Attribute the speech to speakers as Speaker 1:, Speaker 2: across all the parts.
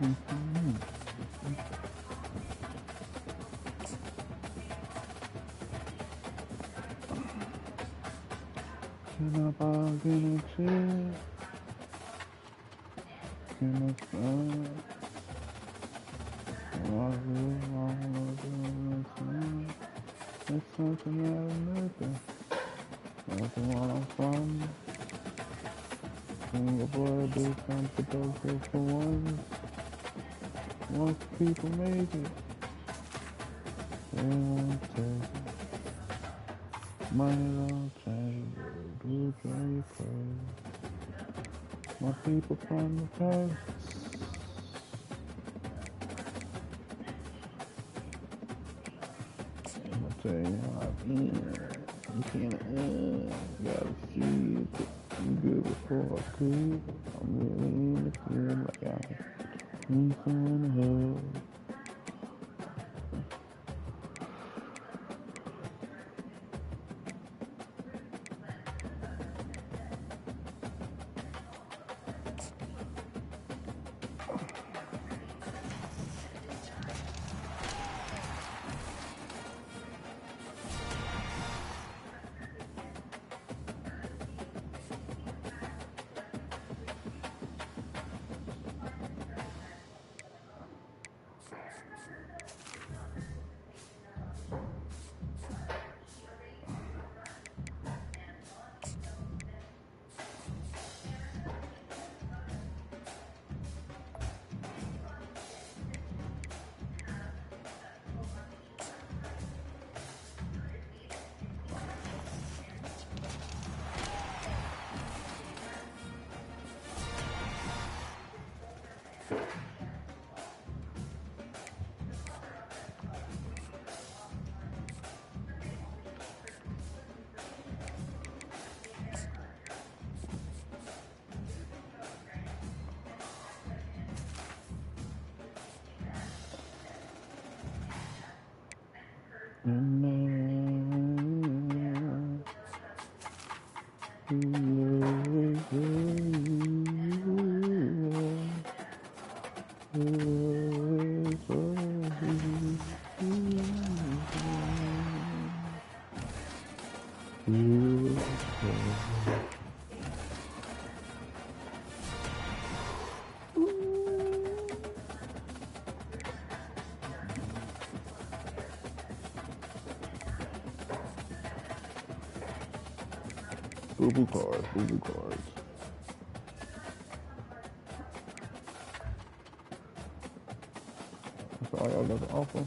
Speaker 1: Can I bargain a chair? Can I find what we want to do? It's something out of nothing. Nothing while I'm from. When your boy do something productive for once. Once people make it, they won't take it. Money don't change it. Do drive you crazy. My people from the past. I'm gonna tell you how I feel. You can't, gotta see it. I'm good before I could. I'm really in the field like I need someone to hug. And boo boo cards, boo boo cards. That's all y'all got to offer.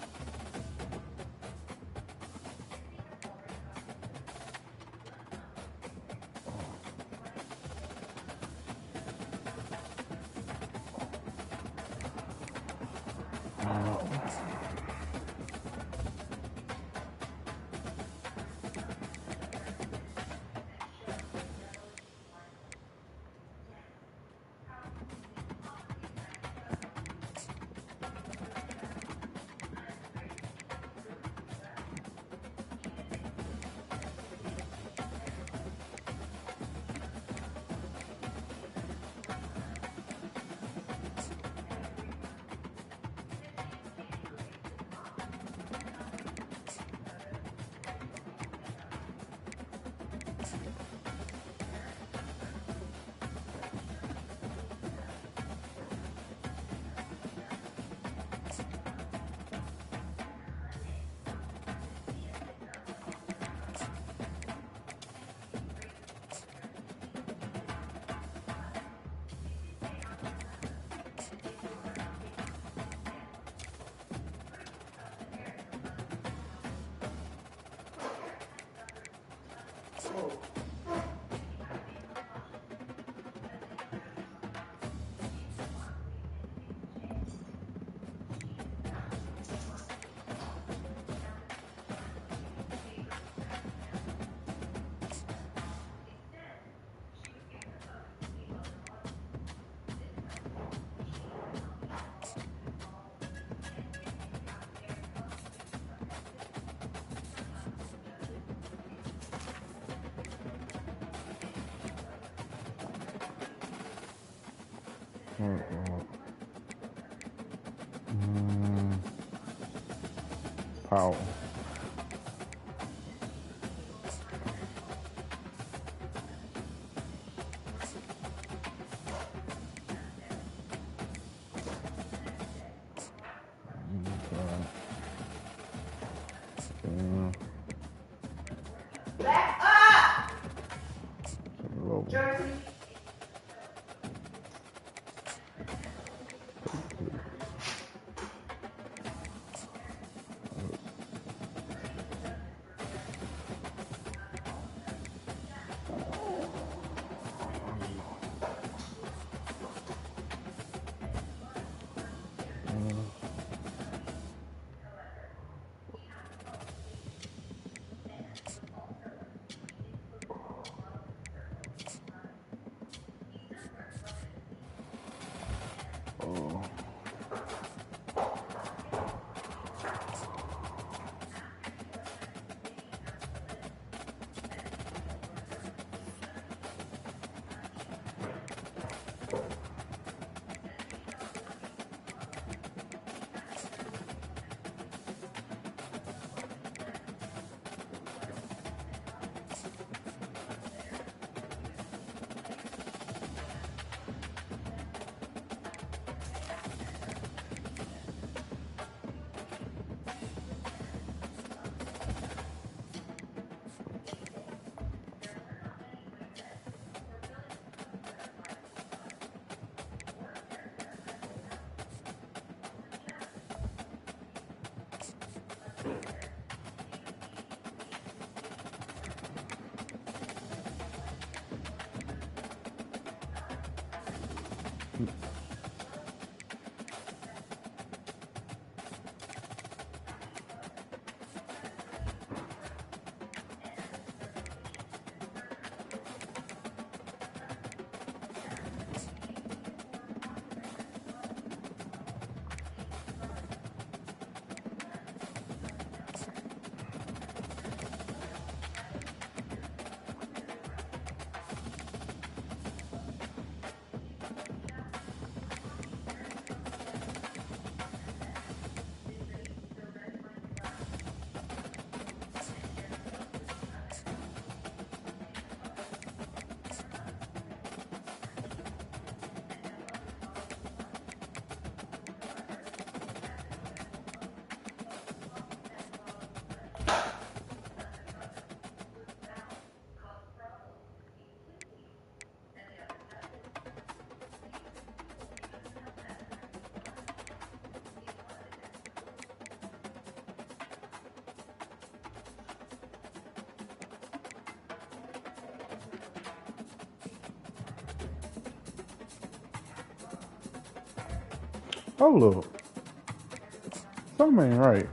Speaker 1: Oh, God. Power.
Speaker 2: Back up!
Speaker 1: Over.
Speaker 2: Jersey.
Speaker 1: Oh. Hold up. Something ain't right.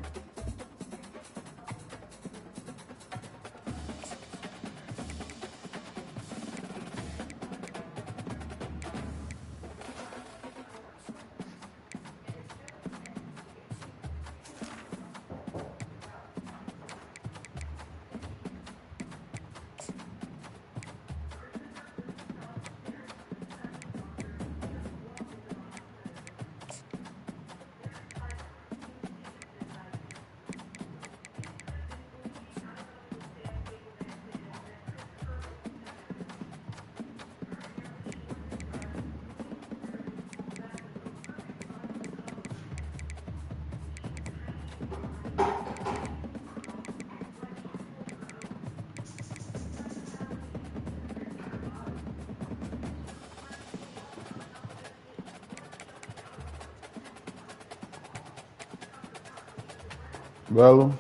Speaker 1: Bella,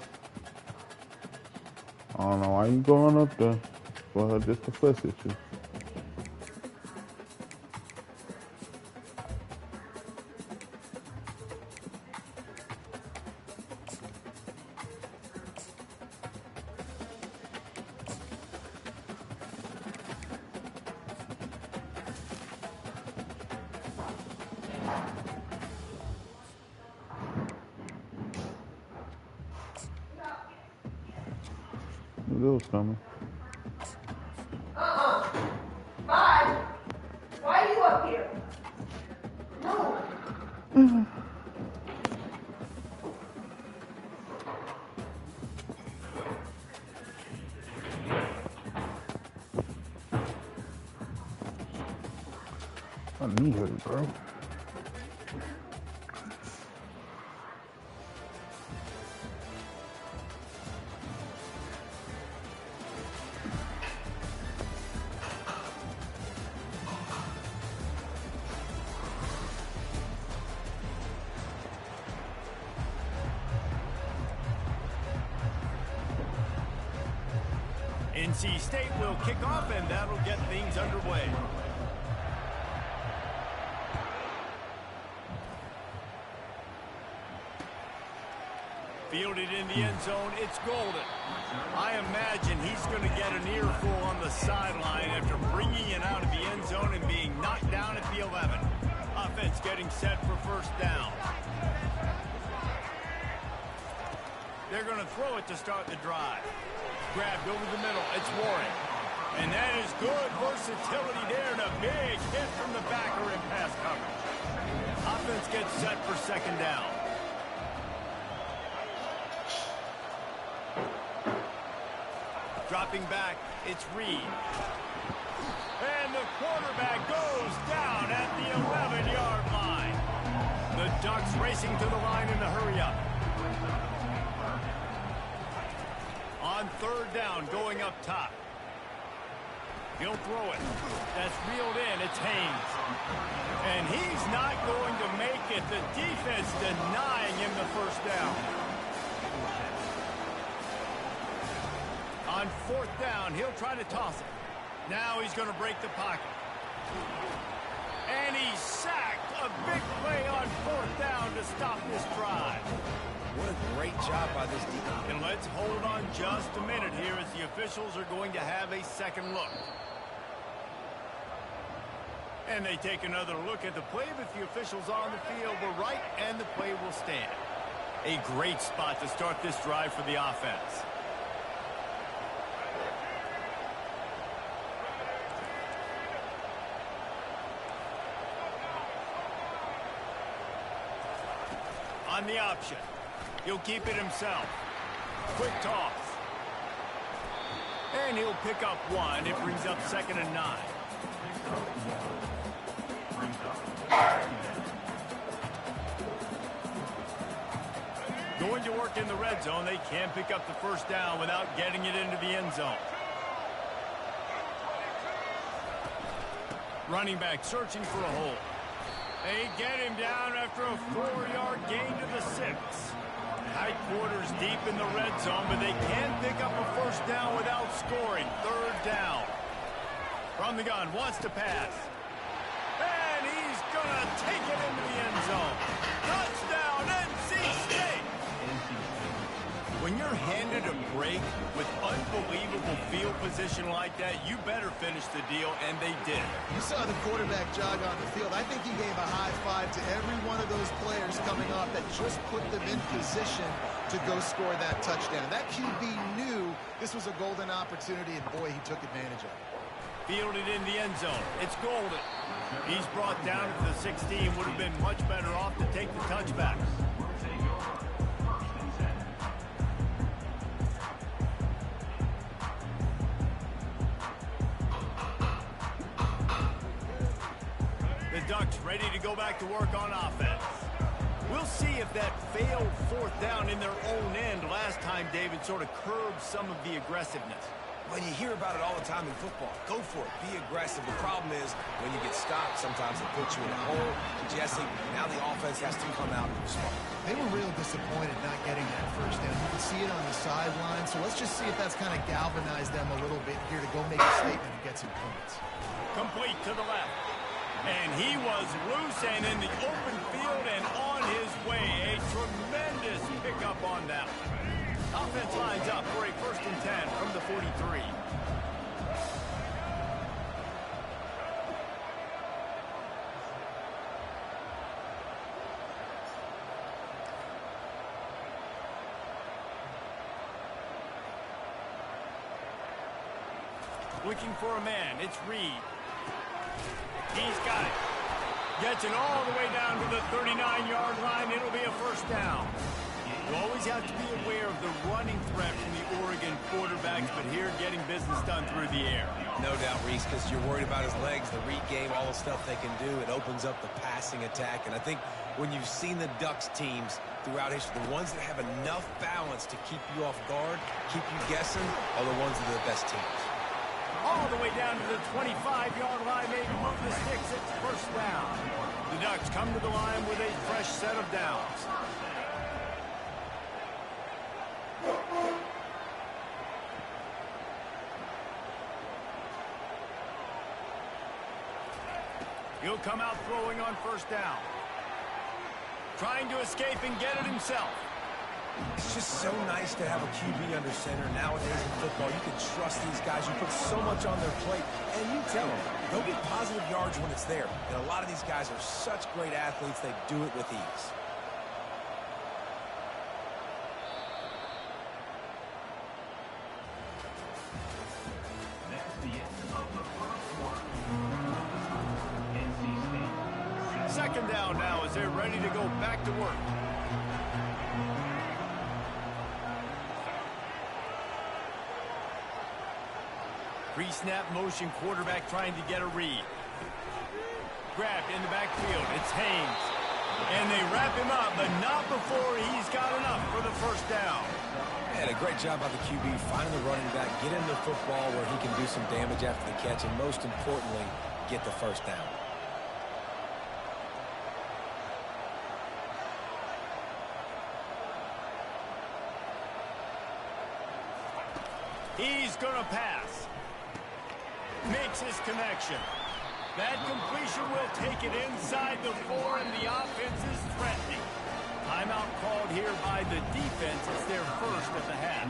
Speaker 1: I don't know why you going up there for her just to fuss at you. Bill's coming.
Speaker 2: Bye. Why are you up here? No.
Speaker 1: My knee hurt, bro.
Speaker 3: Ncaa State will kick off, and that'll get things underway. Fielded in the end zone, it's Golden. I imagine he's going to get an earful on the sideline after bringing it out of the end zone and being knocked down at the 11. Offense getting set for first down. They're going to throw it to start the drive. Grabbed over the middle, it's Warren. And that is good versatility there, and a big hit from the backer in pass coverage. Offense gets set for second down. Dropping back, it's Reed. And the quarterback goes down at the 11-yard line. The Ducks racing to the line in the hurry-up. On third down, going up top. He'll throw it. That's reeled in. It's Haynes. And he's not going to make it. The defense denying him the first down. On fourth down, he'll try to toss it. Now he's going to break the pocket. And he's sacked. A big play on fourth down to stop this drive.
Speaker 4: What a great job by this defense.
Speaker 3: And let's hold on just a minute here as the officials are going to have a second look. And they take another look at the play, but the officials on the field were right, and the play will stand. A great spot to start this drive for the offense. On the option. He'll keep it himself. Quick toss. And he'll pick up one. It brings up 2nd and 9. Going to work in the red zone. They can't pick up the first down without getting it into the end zone. Running back searching for a hole. They get him down after a 4-yard gain to the 6. Tight quarters deep in the red zone, but they can't pick up a first down without scoring. Third down. From the gun, wants to pass. And he's going to take it into the end zone. Touchdown, Ncaa State! When you're handed a break with unbelievable field position like that, you better finish the deal, and they did.
Speaker 5: You saw the quarterback jog on the field. I think he gave a high five to every one of those players coming off that just put them in position to go score that touchdown. That QB knew this was a golden opportunity, and boy, he took advantage of it.
Speaker 3: Fielded in the end zone. It's Golden. He's brought down to the 16. Would have been much better off to take the touchback. The Ducks ready to go back to work on offense. We'll see if that failed fourth down in their own end last time, David, sort of curbed some of the aggressiveness.
Speaker 4: Well, you hear about it all the time in football. Go for it. Be aggressive. The problem is when you get stopped, sometimes it puts you in a hole. And Jesse, now the offense has to come out and respond.
Speaker 5: They were real disappointed not getting that first down. You can see it on the sideline. So let's just see if that's kind of galvanized them a little bit here to go make a statement and get some points.
Speaker 3: Complete to the left. And he was loose and in the open field and on his way. A tremendous pickup on that one. Offense lines up for a 1st and 10 from the 43. Looking for a man. It's Reed. He's got it. Gets it all the way down to the 39-yard line. It'll be a first down. You always have to be aware of the running threat from the Oregon quarterbacks, but here getting business done through the air.
Speaker 4: No doubt, Reese, because you're worried about his legs, the read game, all the stuff they can do. It opens up the passing attack. And I think when you've seen the Ducks teams throughout history, the ones that have enough balance to keep you off guard, keep you guessing, are the ones that are the best teams.
Speaker 3: All the way down to the 25-yard line. They move the sticks. It's first down. The Ducks come to the line with a fresh set of downs. He'll come out throwing on first down. Trying to escape and get it himself.
Speaker 4: It's just so nice to have a QB under center. Nowadays in football, you can trust these guys. You put so much on their plate, and you tell them, they'll get positive yards when it's there. And a lot of these guys are such great athletes, they do it with ease.
Speaker 3: Second down now as they're ready to go back to work. Pre-snap motion, quarterback trying to get a read. Grabbed in the backfield. It's Haynes. And they wrap him up, but not before he's got enough for the first down.
Speaker 4: And a great job by the QB finding the running back, get him the football where he can do some damage after the catch, and most importantly, get the first down.
Speaker 3: He's going to pass. Makes his connection. That completion will take it inside the 4, and the offense is threatening. Timeout called here by the defense. It's their first at the half.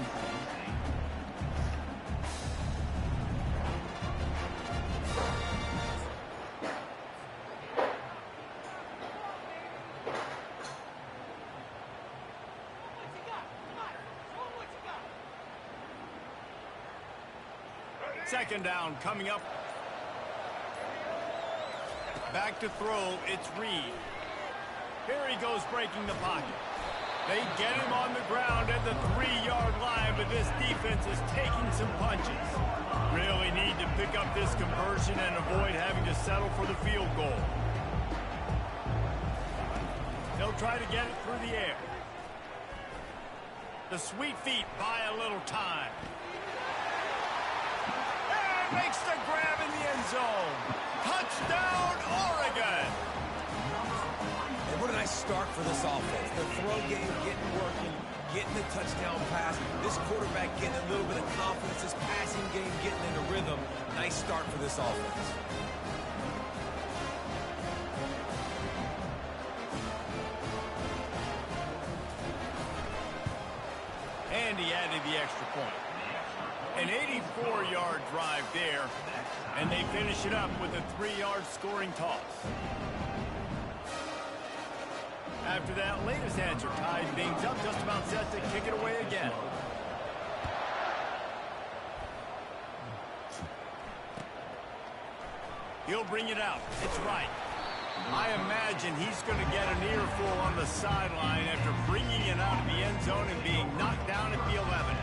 Speaker 3: Second down coming up. Back to throw, it's Reed. Here he goes breaking the pocket. They get him on the ground at the 3-yard line, but this defense is taking some punches. Really need to pick up this conversion and avoid having to settle for the field goal. They'll try to get it through the air. The sweet feet buy a little time. Makes the grab in the end zone. Touchdown, Oregon!
Speaker 4: And what a nice start for this offense. The throw game getting working, getting the touchdown pass. This quarterback getting a little bit of confidence. This passing game getting into rhythm. Nice start for this offense.
Speaker 3: And he added the extra point. An 84-yard drive there, and they finish it up with a 3-yard scoring toss. After that latest answer tied things up, just about set to kick it away again. He'll bring it out. It's right. I imagine he's going to get an earful on the sideline after bringing it out of the end zone and being knocked down at the 11.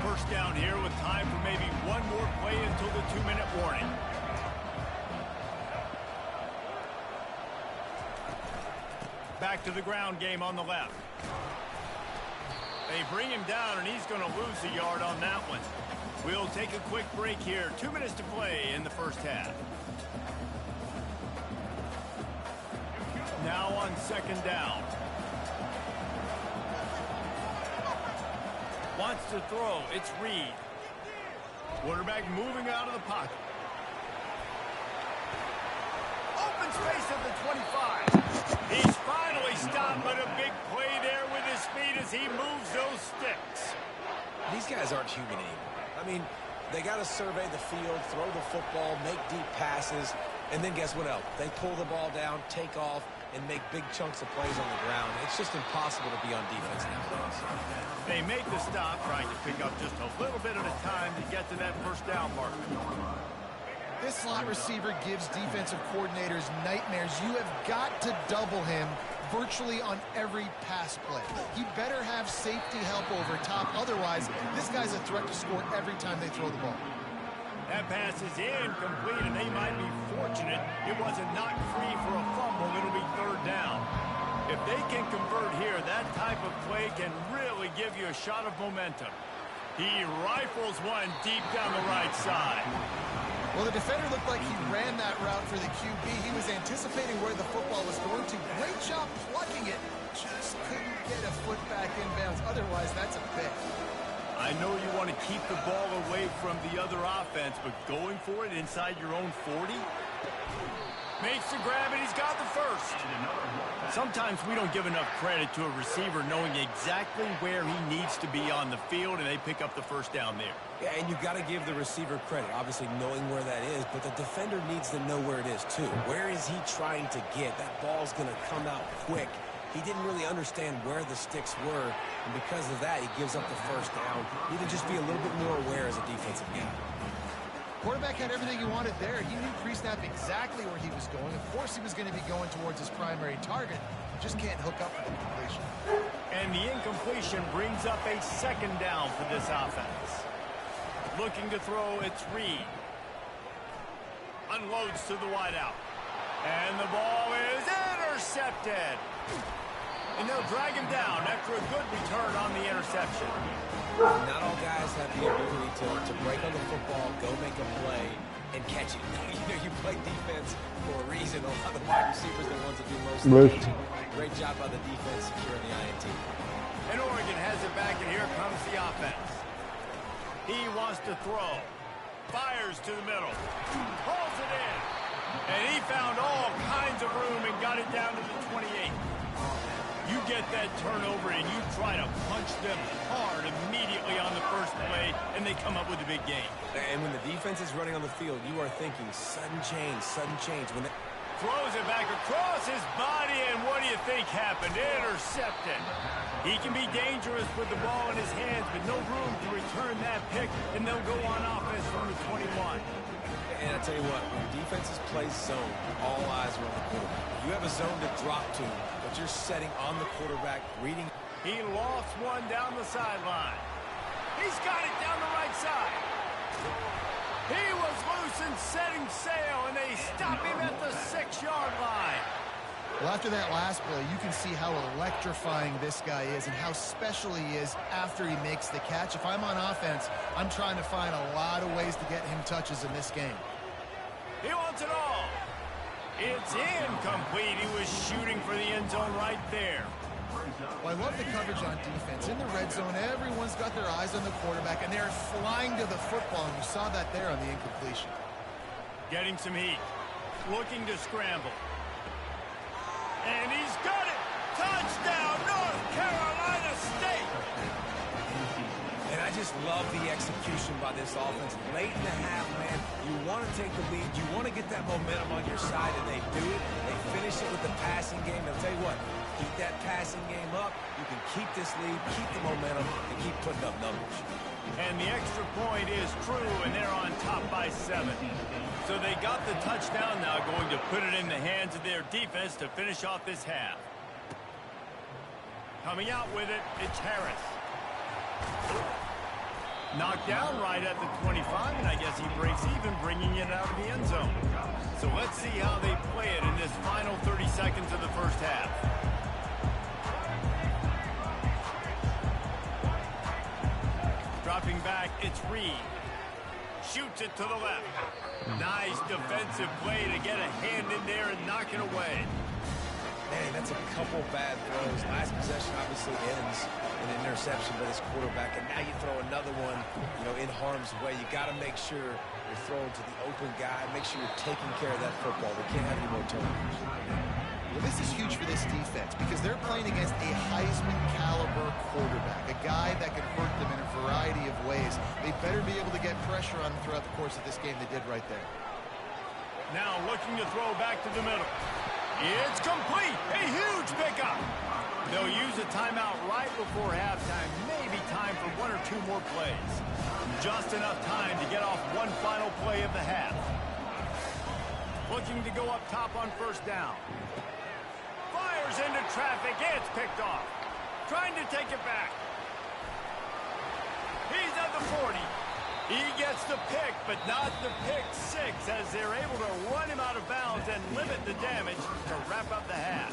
Speaker 3: First down here with time for maybe one more play until the 2-minute warning. Back to the ground game on the left. They bring him down, and he's going to lose a yard on that one. We'll take a quick break here. 2 minutes to play in the first half. Now on second down. Wants to throw. It's Reed. Quarterback moving out of the pocket. Open space at the 25. He's finally stopped, but a big play there with his speed as he moves those sticks.
Speaker 4: These guys aren't human anymore. I mean, they got to survey the field, throw the football, make deep passes, and then guess what else? They pull the ball down, take off, and make big chunks of plays on the ground. It's just impossible to be on defense nowadays.
Speaker 3: They make the stop, trying to pick up just a little bit at a time to get to that first down marker.
Speaker 5: This slot receiver gives defensive coordinators nightmares. You have got to double him virtually on every pass play. He better have safety help over top. Otherwise, this guy's a threat to score every time they throw the ball.
Speaker 3: That pass is incomplete, and they might be fortunate it wasn't knocked free for a fumble. It'll be third down. If they can convert here, that type of play can really give you a shot of momentum. He rifles one deep down the right side.
Speaker 5: Well, the defender looked like he ran that route for the QB. He was anticipating where the football was going to. Great job plucking it. Just couldn't get a foot back inbounds. Otherwise, that's a pick.
Speaker 3: I know you want to keep the ball away from the other offense, but going for it inside your own 40? Makes the grab, and he's got the first. Sometimes we don't give enough credit to a receiver knowing exactly where he needs to be on the field, and they pick up the first down there.
Speaker 4: Yeah, and you've got to give the receiver credit, obviously knowing where that is, but the defender needs to know where it is too. Where is he trying to get? That ball's going to come out quick. He didn't really understand where the sticks were, and because of that, he gives up the first down. Need to just be a little bit more aware as a defensive guy.
Speaker 5: Quarterback had everything he wanted there. He knew pre-snap exactly where he was going. Of course he was going to be going towards his primary target. Just can't hook up for the completion.
Speaker 3: And the incompletion brings up a second down for this offense. Looking to throw, it's Reed. Unloads to the wideout. And the ball is intercepted. And they'll drag him down after a good return on the interception.
Speaker 4: Not all guys have the ability to break on the football, go make a play, and catch it. You play defense for a reason. A lot of the wide receivers are the ones that do most of the catching. Great job by the defense securing the INT.
Speaker 3: And Oregon has it back, and here comes the offense. He wants to throw. Fires to the middle. Pulls it in. And he found all kinds of room and got it down to the 28. You get that turnover and you try to punch them hard immediately on the first play, and they come up with a big gain.
Speaker 4: And when the defense is running on the field, you are thinking sudden change, sudden change. When
Speaker 3: throws it back across his body, and what do you think happened? Intercepted. He can be dangerous with the ball in his hands, but no room to return that pick, and they'll go on offense from the 21.
Speaker 4: And I tell you what, when defenses play zone, all eyes are on the quarterback. You have a zone to drop to, but you're setting on the quarterback, reading.
Speaker 3: He lost one down the sideline. He's got it down the right side. He was loose and setting sail, and they stop him at the 6-yard line.
Speaker 5: Well, after that last play, you can see how electrifying this guy is and how special he is after he makes the catch. If I'm on offense, I'm trying to find a lot of ways to get him touches in this game.
Speaker 3: He wants it all. It's incomplete. He was shooting for the end zone right there.
Speaker 5: Well, I love the coverage on defense. In the red zone, everyone's got their eyes on the quarterback, and they're flying to the football, and you saw that there on the incompletion.
Speaker 3: Getting some heat. Looking to scramble. And he's got it! Touchdown, North Carolina State!
Speaker 4: And I just love the execution by this offense. Late in the half, man, you want to take the lead. You want to get that momentum on your side, and they do it. They finish it with the passing game. I'll tell you what, keep that passing game up. You can keep this lead, keep the momentum, and keep putting up numbers.
Speaker 3: And the extra point is true, and they're on top by 7. So they got the touchdown now, going to put it in the hands of their defense to finish off this half. Coming out with it, it's Harris. Knocked down right at the 25, and I guess he breaks even, bringing it out of the end zone. So let's see how they play it in this final 30 seconds of the first half. Dropping back, it's Reed. Shoots it to the left. Nice defensive play to get a hand in there and knock it away.
Speaker 4: Man, that's a couple bad throws. Last possession obviously ends in an interception by this quarterback, and now you throw another one, in harm's way. You got to make sure you're throwing to the open guy. Make sure you're taking care of that football. We can't have any more turnovers.
Speaker 5: Well, this is huge for this defense because they're playing against a Heisman-caliber quarterback, a guy that can hurt them in a variety of ways. They better be able to get pressure on them throughout the course of this game. They did right there.
Speaker 3: Now looking to throw back to the middle. It's complete. A huge pickup. They'll use a timeout right before halftime. Maybe time for one or two more plays. Just enough time to get off one final play of the half. Looking to go up top on first down. Fires into traffic. It's picked off. Trying to take it back. He's at the 40. He gets the pick, but not the pick six, as they're able to run him out of bounds and limit the damage to wrap up the half.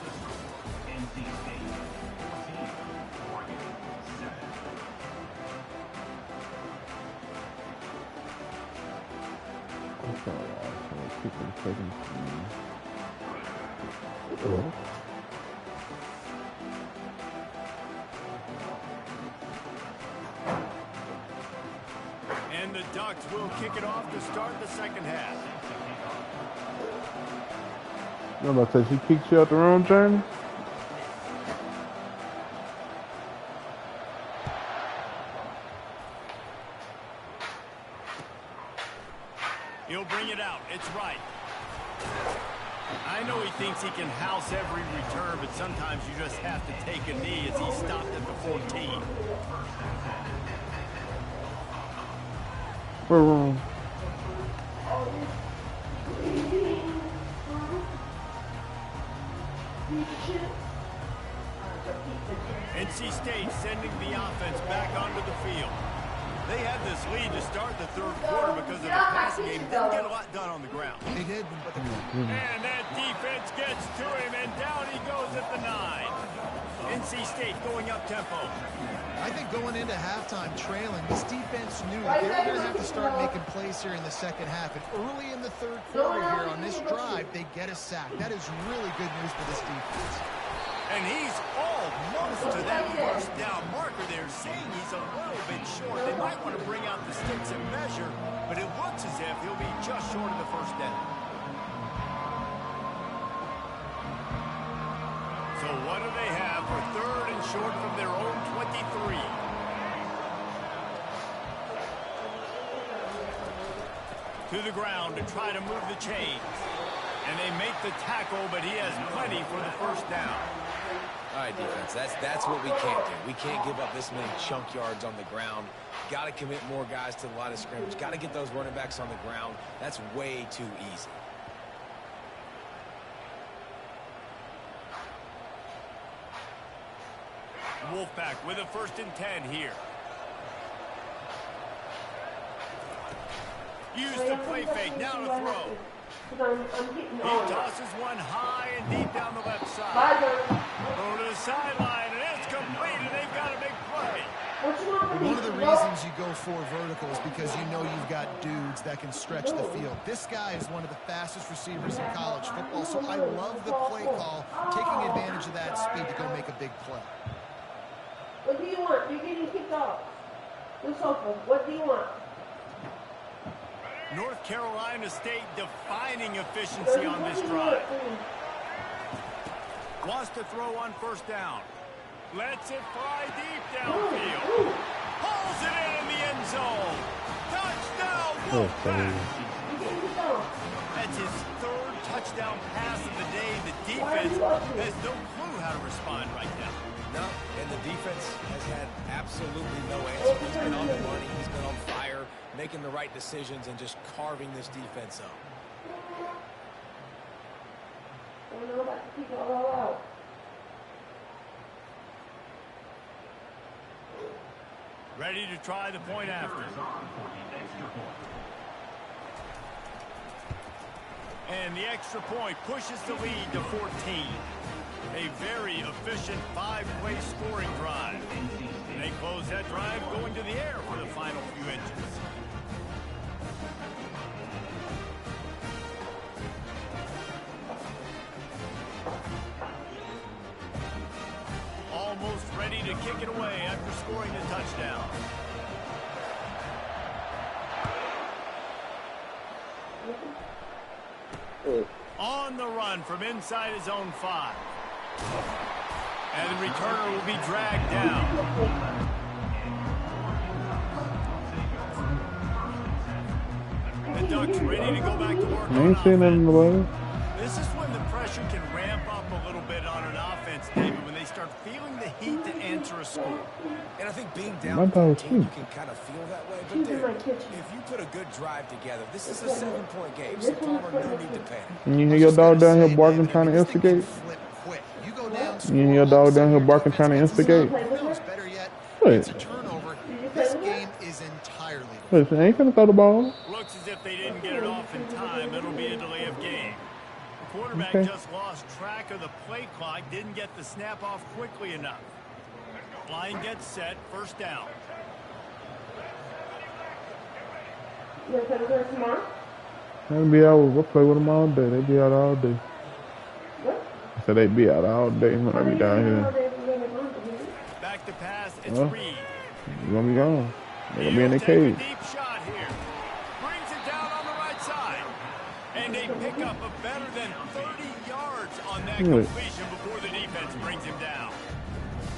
Speaker 3: And the Ducks will kick it off to start the second half.
Speaker 1: I'm about to say, she kicked you out the wrong journey?
Speaker 3: He'll bring it out. It's right. I know he thinks he can house every return, but sometimes you just have to take a knee as he stopped at the 14.
Speaker 1: We're wrong.
Speaker 3: NC State sending the offense back onto the field. They had this lead to start the third quarter because of the passing game. Didn't get a lot done on the ground.
Speaker 5: They did, but
Speaker 3: And that defense gets to him, and down he goes at the 9. NC State going up tempo.
Speaker 5: I think going into halftime trailing, this defense knew they were going to have to start making plays here in the second half. And early in the third quarter here on this drive, they get a sack. That is really good news for this defense.
Speaker 3: And he's almost to that first down marker there, saying he's a little bit short. They might want to bring out the sticks and measure, but it looks as if he'll be just short of the first down. So what do they have for third and short from their own 23? To the ground to try to move the chains. And they make the tackle, but he has plenty for the first down.
Speaker 4: All right, defense, that's what we can't do. We can't give up this many chunk yards on the ground. Got to commit more guys to the line of scrimmage. Got to get those running backs on the ground. That's way too easy.
Speaker 3: Wolfpack with a 1st and 10 here. Use the play fake, now to throw. He tosses one high and deep down the left side. Throw to the sideline, and it's complete, and they've got a big play.
Speaker 5: One of the reasons you go for vertical is because you know you've got dudes that can stretch the field. This guy is one of the fastest receivers in college football, so I love the play call, taking advantage of that speed to go make a big play.
Speaker 2: What do you want? You're getting kicked off. This open. What do you want?
Speaker 3: North Carolina State defining efficiency on this drive. Wants to throw on first down. Lets it fly deep downfield. Pulls it in the end zone. Touchdown, Wolfpack. That's his 3rd touchdown pass of the day. The defense has no clue how to respond right now.
Speaker 4: No, and the defense has had absolutely no answer. He's been on the money. He's been on fire, making the right decisions and just carving this defense up.
Speaker 3: Ready to try the point after. And the extra point pushes the lead to 14. A very efficient 5-play scoring drive. And they close that drive going to the air for the final few inches. Almost ready to kick it away after scoring the touchdown. On the run from inside his own 5. And the returner will be dragged down. The Ducks ready to go back to work.
Speaker 1: I ain't seen nothing about it.
Speaker 3: This This is when the pressure can ramp up a little bit on an offense, David, when they start feeling the heat to answer a score.
Speaker 4: And I think being
Speaker 1: My
Speaker 4: down
Speaker 1: dog's
Speaker 4: 13, you
Speaker 1: cute.
Speaker 4: can kind of feel that way. But,
Speaker 2: She's in
Speaker 4: dude,
Speaker 2: my kitchen.
Speaker 4: if you put a good drive together, this is a 7-point game, so Palmer, no need to panic.
Speaker 1: And you hear your dog down here barking, trying to
Speaker 5: This thing can
Speaker 1: instigate?
Speaker 5: flip quick. You go down,
Speaker 1: You hear your dog down here barking, trying to instigate?
Speaker 5: Better yet,
Speaker 1: What?
Speaker 5: it's a turnover. This game is entirely different.
Speaker 1: Listen, I ain't finna throw the ball.
Speaker 3: Looks as if they didn't get it off in time. It'll be a delay of game. The quarterback
Speaker 1: Okay.
Speaker 3: just lost track of the play clock, didn't get the snap off quickly enough. Line gets set, first down.
Speaker 2: You gonna play with her tomorrow?
Speaker 1: They'll be out. We'll play with them all day. They be out all day.
Speaker 2: What?
Speaker 1: I said they be out all day when I be down here.
Speaker 3: Back to pass, it's
Speaker 1: Huh?
Speaker 3: Reed.
Speaker 1: You gonna be gone. They gonna be in
Speaker 3: He'll
Speaker 1: the
Speaker 3: take a
Speaker 1: cage.
Speaker 3: deep shot here. Brings it down on the right side. And they pick up a better than 30 yards on that
Speaker 1: Good.
Speaker 3: completion before the defense brings him down.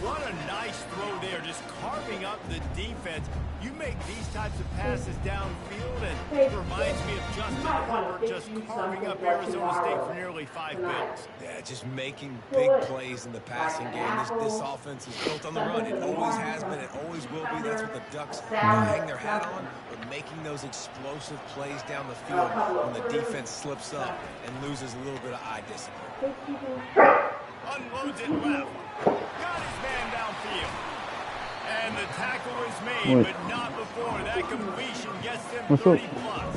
Speaker 3: What a nice throw there, just carving up the defense. You make these types of passes downfield, and it reminds me of Justin Herbert just carving up Arizona State for nearly 5 minutes.
Speaker 4: Yeah, just making big plays in the passing game. This offense is built on the run. It always has been. It always will be. That's what the Ducks hang their hat on. But making those explosive plays down the field when the defense slips up and loses a little bit of eye discipline.
Speaker 3: Unloads it left. Got his man downfield. And the tackle is made,
Speaker 1: What?
Speaker 3: but not before that completion gets them
Speaker 1: What's
Speaker 3: 30
Speaker 1: up?
Speaker 3: plus.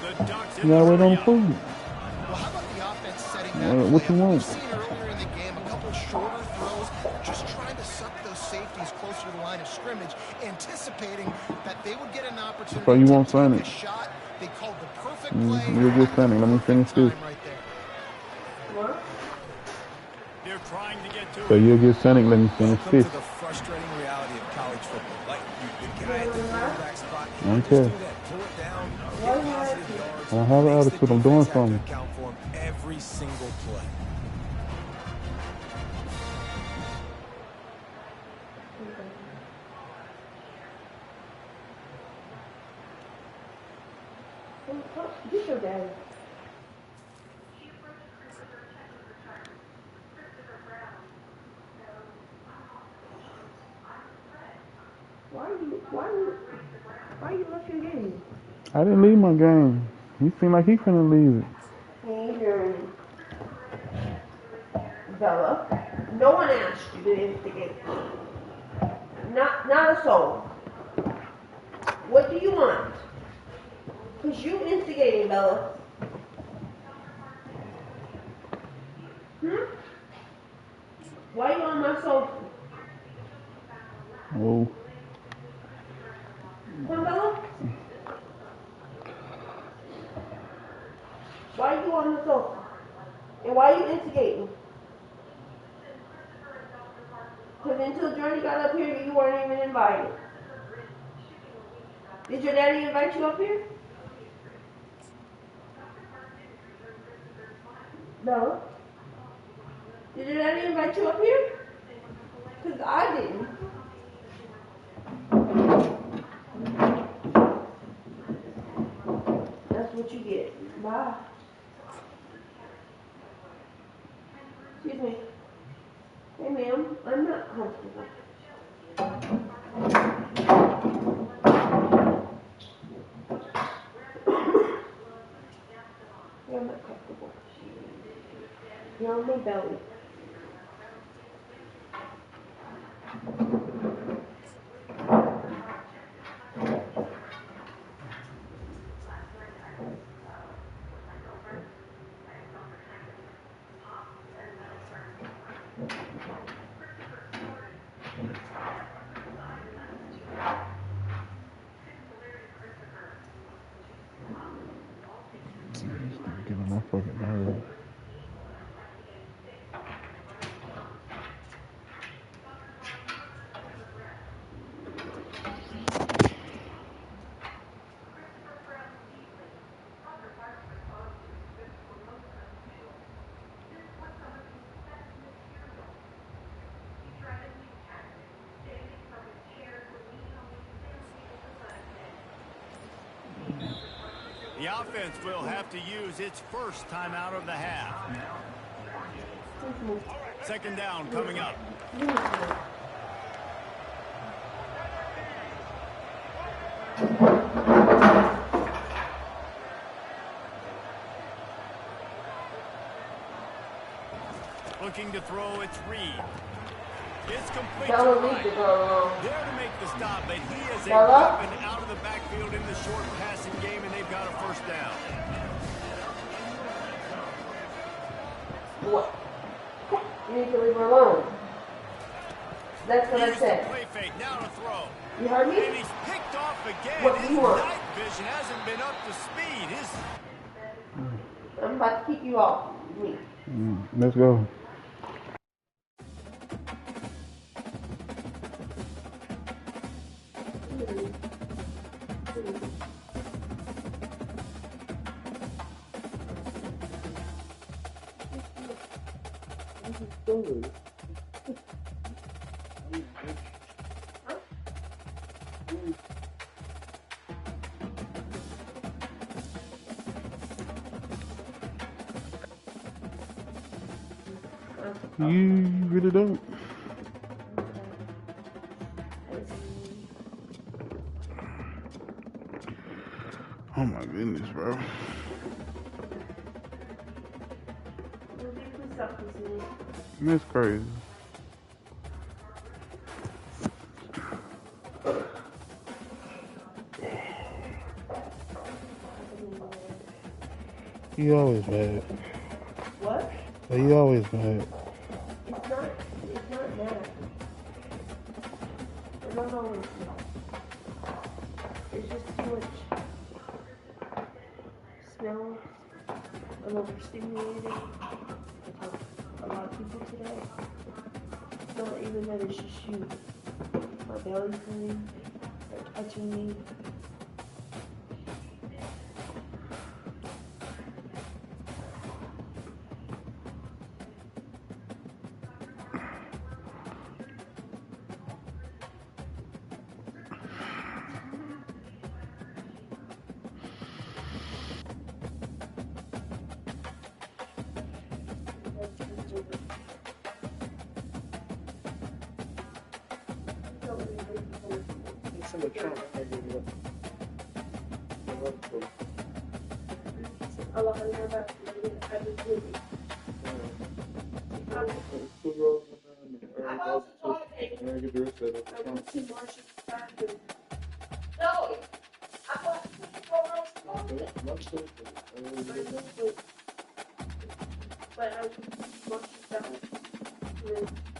Speaker 3: The Ducks
Speaker 1: You
Speaker 3: in
Speaker 1: gotta
Speaker 3: the
Speaker 1: wait on
Speaker 3: hurry
Speaker 1: the
Speaker 3: up.
Speaker 1: food.
Speaker 5: Well, how about the offense setting that
Speaker 1: What
Speaker 5: play
Speaker 1: you
Speaker 5: up?
Speaker 1: want?
Speaker 5: We've seen earlier in the game a couple shorter throws, just trying to suck those safeties closer to the line of scrimmage, anticipating that they would get an opportunity
Speaker 1: So you want
Speaker 5: to
Speaker 1: Sonny?
Speaker 5: take a shot. They called the perfect play.
Speaker 1: You'll get Sonny. Let me finish this.
Speaker 5: Time right there.
Speaker 2: What?
Speaker 3: They're trying to get to
Speaker 1: So
Speaker 3: it.
Speaker 1: you'll get Sonny. Let me finish
Speaker 4: Welcome
Speaker 1: this.
Speaker 4: to the frustrating reality of college football. Like, the guy at the quarterback spot, he
Speaker 1: Okay.
Speaker 4: can just do that. Pull it down, get positive yards.
Speaker 1: I don't have an
Speaker 4: makes the
Speaker 1: attitude. I'm doing
Speaker 4: defense have to
Speaker 1: something.
Speaker 4: account for him every single play.
Speaker 2: Get your daddy. Why you left your game?
Speaker 1: I didn't leave my game. He seemed like he couldn't leave it.
Speaker 2: Hey, Jeremy. Bella, no one asked you to instigate. Not a soul. What do you want? Because you instigating, Bella. Why are you on my sofa?
Speaker 1: Oh,
Speaker 2: Come, Bella? Why are you on the sofa? And why are you instigating? Because until Journey got up here, you weren't even invited. Did your daddy invite you up here? No. Did your daddy invite you up here? Because I didn't. That's what you get. Bye. Excuse me. Hey, ma'am. I'm not comfortable. Yeah, I'm not comfortable. You're on my belly.
Speaker 1: get on my fucking nerves.
Speaker 3: The offense will have to use its first timeout of the half. Second down coming up. Looking to throw, it's Reed. It's complete to right. There to make the stop, but he is a weapon out of the backfield in the short passing game, and they've got a first down.
Speaker 2: What? You need to leave her alone. That's what I said.
Speaker 3: Play fake, now to throw.
Speaker 2: You heard me?
Speaker 3: And he's picked off again.
Speaker 2: What do you want?
Speaker 3: His night vision hasn't been up to speed.
Speaker 2: I'm about to kick you off. Me.
Speaker 1: Let's go. You really don't. Oh my goodness, bro. That's crazy. You always mad.
Speaker 2: What?
Speaker 1: You always mad.
Speaker 2: It's not mad. It's not always mad. It's just too much smells. I'm overstimulated. I talk to a lot of people today. It's not even that, it's just you. My belly's hurting. They're touching me. But I was watching that,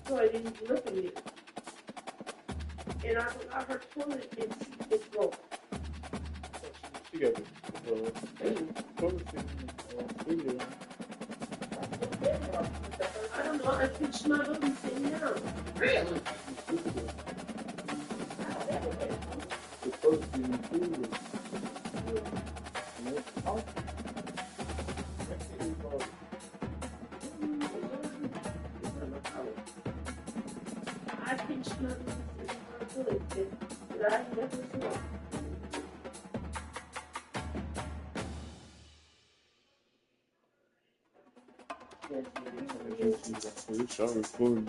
Speaker 2: so I didn't look at it. And I forgot her toilet is broke.
Speaker 1: She got it.
Speaker 2: I don't know, I think she might have been sitting down. Really?
Speaker 1: It's supposed to be included.
Speaker 2: I think she might have been sitting on the toilet, but I never saw it.
Speaker 1: It's sorry for you.